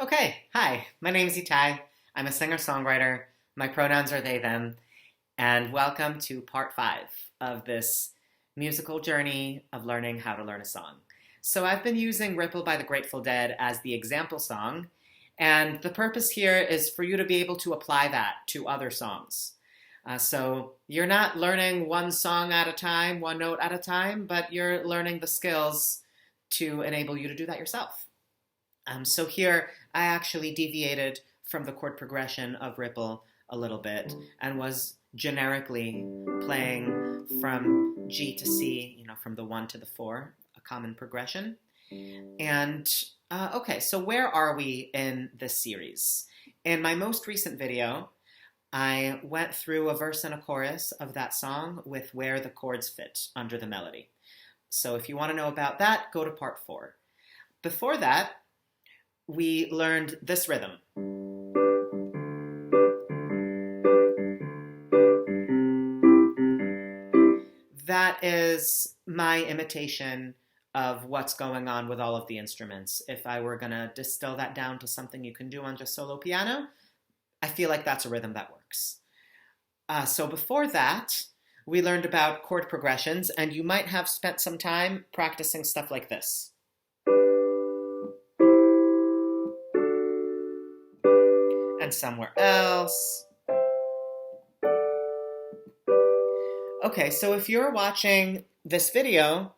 Okay, hi, my name is Itai. I'm a singer-songwriter. My pronouns are they, them, and welcome to part 5 of this musical journey of learning how to learn a song. So I've been using Ripple by the Grateful Dead as the example song, and the purpose here is for you to be able to apply that to other songs. So you're not learning one song at a time, one note at a time, but you're learning the skills to enable you to do that yourself. So here I actually deviated from the chord progression of Ripple a little bit and was generically playing from G to C, from the 1 to the 4, a common progression. And okay, so where are we in this series? In my most recent video, I went through a verse and a chorus of that song with where the chords fit under the melody. So if you want to know about that, go to part 4. Before that, we learned this rhythm. That is my imitation of what's going on with all of the instruments. If I were going to distill that down to something you can do on just solo piano, I feel like that's a rhythm that works. So before that, we learned about chord progressions, and you might have spent some time practicing stuff like this. And somewhere else. Okay, so if you're watching this video,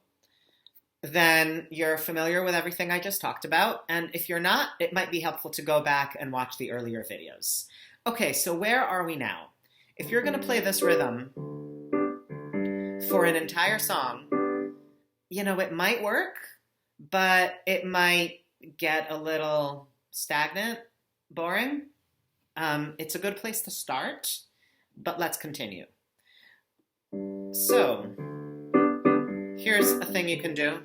then you're familiar with everything I just talked about. And if you're not, it might be helpful to go back and watch the earlier videos. Okay, so where are we now? If you're going to play this rhythm for an entire song, it might work, but it might get a little stagnant, boring. It's a good place to start, but let's continue. So, here's a thing you can do.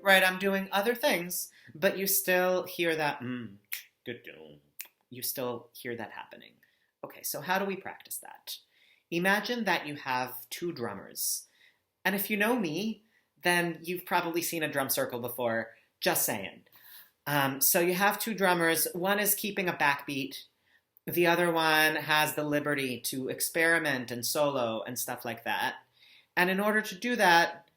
Right, I'm doing other things, but you still hear that, you still hear that happening. Okay, so how do we practice that? Imagine that you have 2 drummers. And if you know me, then you've probably seen a drum circle before, just saying. So you have 2 drummers. One is keeping a backbeat. The other one has the liberty to experiment and solo and stuff like that. And in order to do that,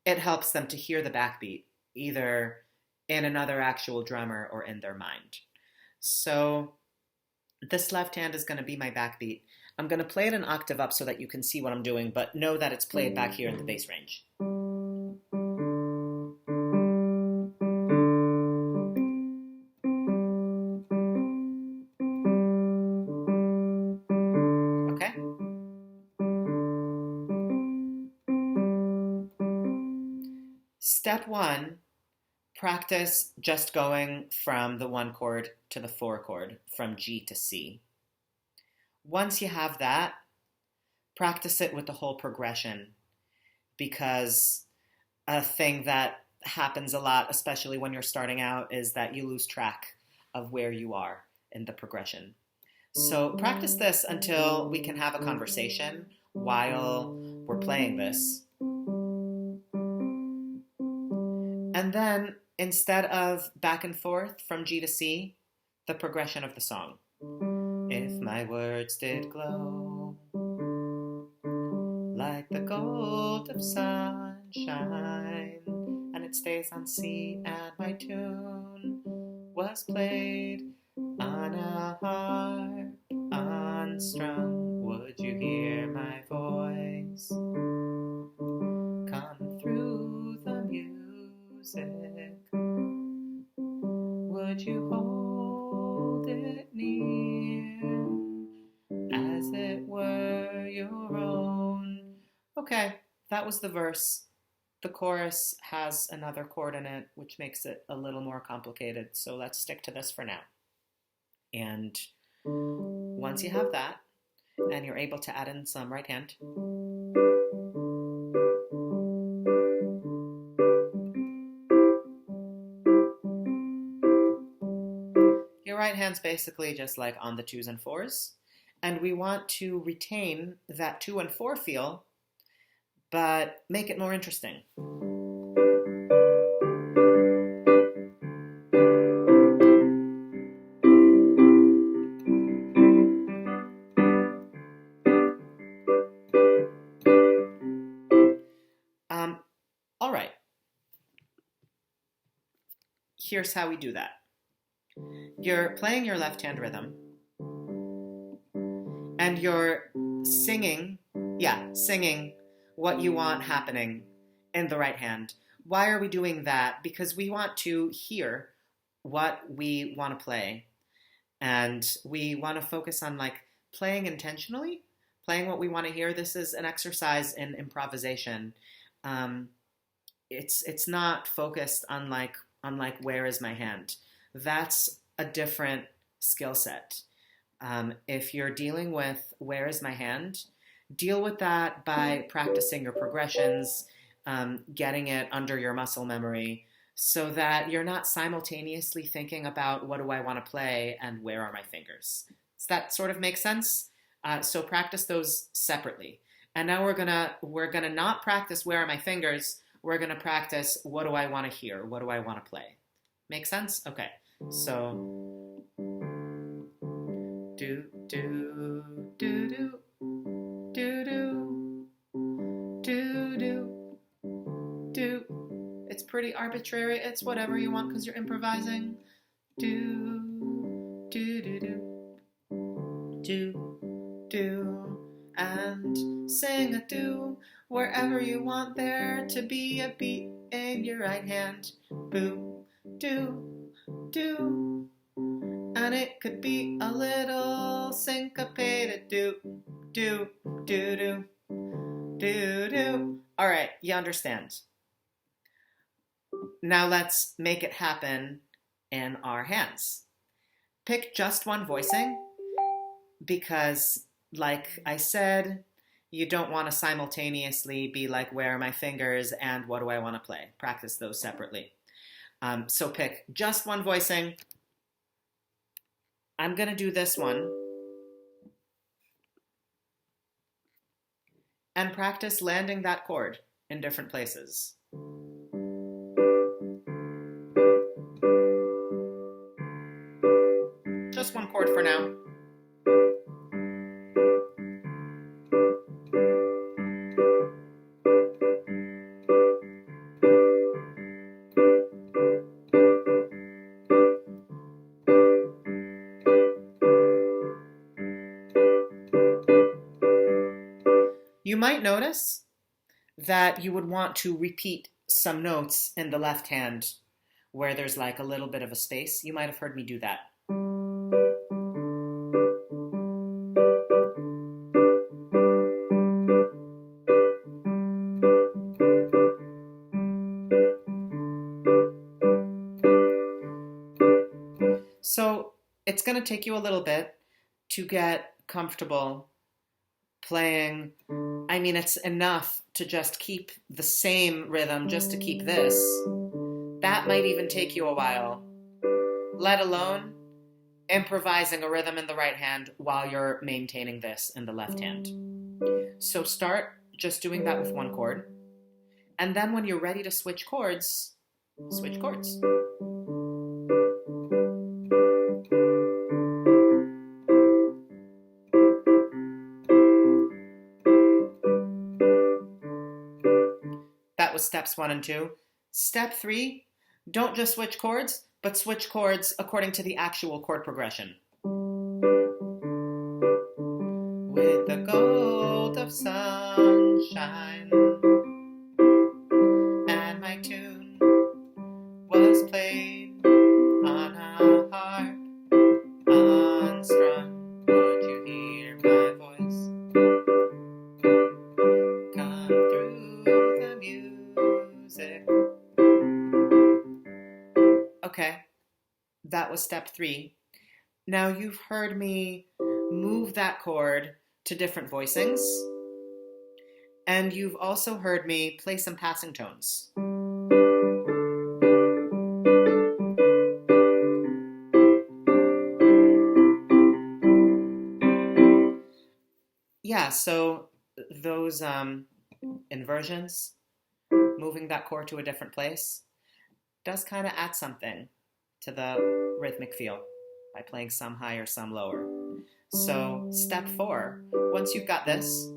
it helps them to hear the backbeat, either in another actual drummer or in their mind. So this left hand is going to be my backbeat. I'm going to play it an octave up so that you can see what I'm doing, but know that it's played back here in the bass range. Okay? Step 1, practice just going from the 1 chord to the 4 chord, from G to C. Once you have that, practice it with the whole progression, because a thing that happens a lot, especially when you're starting out, is that you lose track of where you are in the progression. So practice this until we can have a conversation while we're playing this. And then, instead of back and forth from G to C, the progression of the song. If my words did glow like the gold of sunshine, and it stays on C, and my tune was played on a harp unstrung, would you hear my voice come through the music? Would you hold it near as it were your own? Okay, that was the verse. The chorus has another chord in it, which makes it a little more complicated, so let's stick to this for now. And once you have that, and you're able to add in some right hand, your right hand's basically just like on the 2s and 4s, And we want to retain that 2 and 4 feel, but make it more interesting. All right. Here's how we do that. You're playing your left hand rhythm, and you're singing what you want happening in the right hand. Why are we doing that? Because we want to hear what we want to play, and we want to focus on like playing intentionally, playing what we want to hear. This is an exercise in improvisation. It's not focused on like where is my hand. That's a different skill set. If you're dealing with where is my hand, deal with that by practicing your progressions, getting it under your muscle memory, so that you're not simultaneously thinking about what do I want to play and where are my fingers. Does that sort of make sense? So practice those separately. And now we're gonna not practice where are my fingers. We're gonna practice what do I want to hear? What do I want to play? Make sense? Okay. So do do do do do do do do do. It's pretty arbitrary. It's whatever you want because you're improvising. Do do do do do do, and sing a do wherever you want there to be a beat in your right hand. Boo, do, do, and it could be a little syncopated. Do, do, do, do, do, do. All right, you understand. Now let's make it happen in our hands. Pick just one voicing because, like I said, you don't want to simultaneously be like, where are my fingers and what do I want to play? Practice those separately. So pick just one voicing. I'm going to do this one. And practice landing that chord in different places. Just one chord for now. You might notice that you would want to repeat some notes in the left hand where there's like a little bit of a space. You might have heard me do that. So it's going to take you a little bit to get comfortable playing. I mean, it's enough to just keep the same rhythm, just to keep this. That might even take you a while, let alone improvising a rhythm in the right hand while you're maintaining this in the left hand. So start just doing that with one chord. And then when you're ready to switch chords, switch chords. That was steps 1 and 2. Step 3, don't just switch chords, but switch chords according to the actual chord progression. With the gold of sunshine, and my tune was played on a harp unstrung. Would you hear my voice come through the music? Okay, that was step 3. Now you've heard me move that chord to different voicings, and you've also heard me play some passing tones. yeah, so those inversions, moving that chord to a different place, does kind of add something to the rhythmic feel by playing some higher, some lower. So, step 4, once you've got this,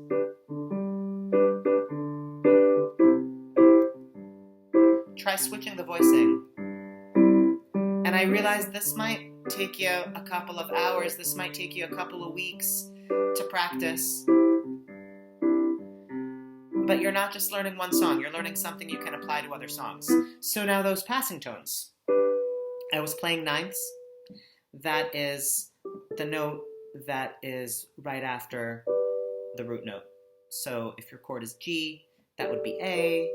try switching the voicing. And I realize this might take you a couple of hours, this might take you a couple of weeks to practice. But you're not just learning one song, you're learning something you can apply to other songs. So now those passing tones. I was playing ninths. That is the note that is right after the root note. So if your chord is G, that would be A.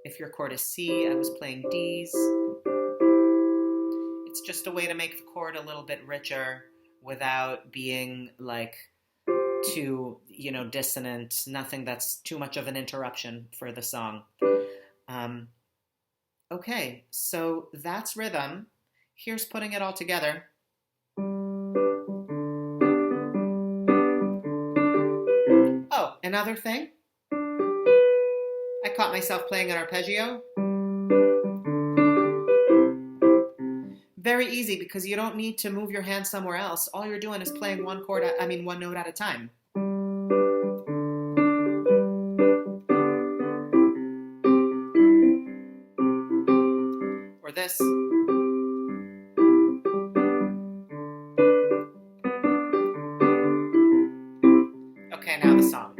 If your chord is C, I was playing Ds. It's just a way to make the chord a little bit richer without being like too, dissonant, nothing that's too much of an interruption for the song. Okay, so that's rhythm. Here's putting it all together. Oh, another thing. I caught myself playing an arpeggio. Very easy because you don't need to move your hand somewhere else. All you're doing is playing one note at a time. Or this. Okay, now the song.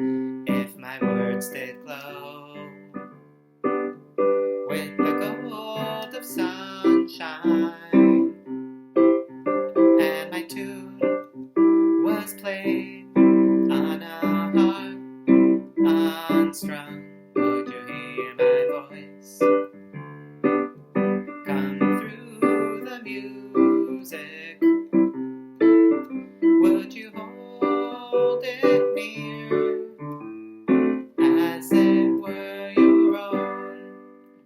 If my words did glow with the gold of sunshine, and my tune was played on a harp unstrung, would you hear my voice come through the music? Would you hold it near as it were your own?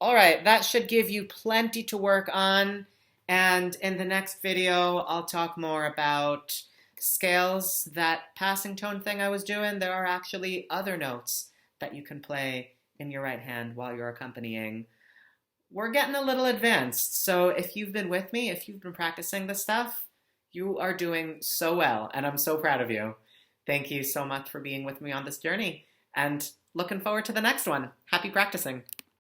All right, that should give you plenty to work on. And in the next video, I'll talk more about scales. That passing tone thing I was doing, there are actually other notes that you can play in your right hand while you're accompanying. We're getting a little advanced, so if you've been with me, if you've been practicing this stuff, you are doing so well, and I'm so proud of you. Thank you so much for being with me on this journey, and looking forward to the next one. Happy practicing.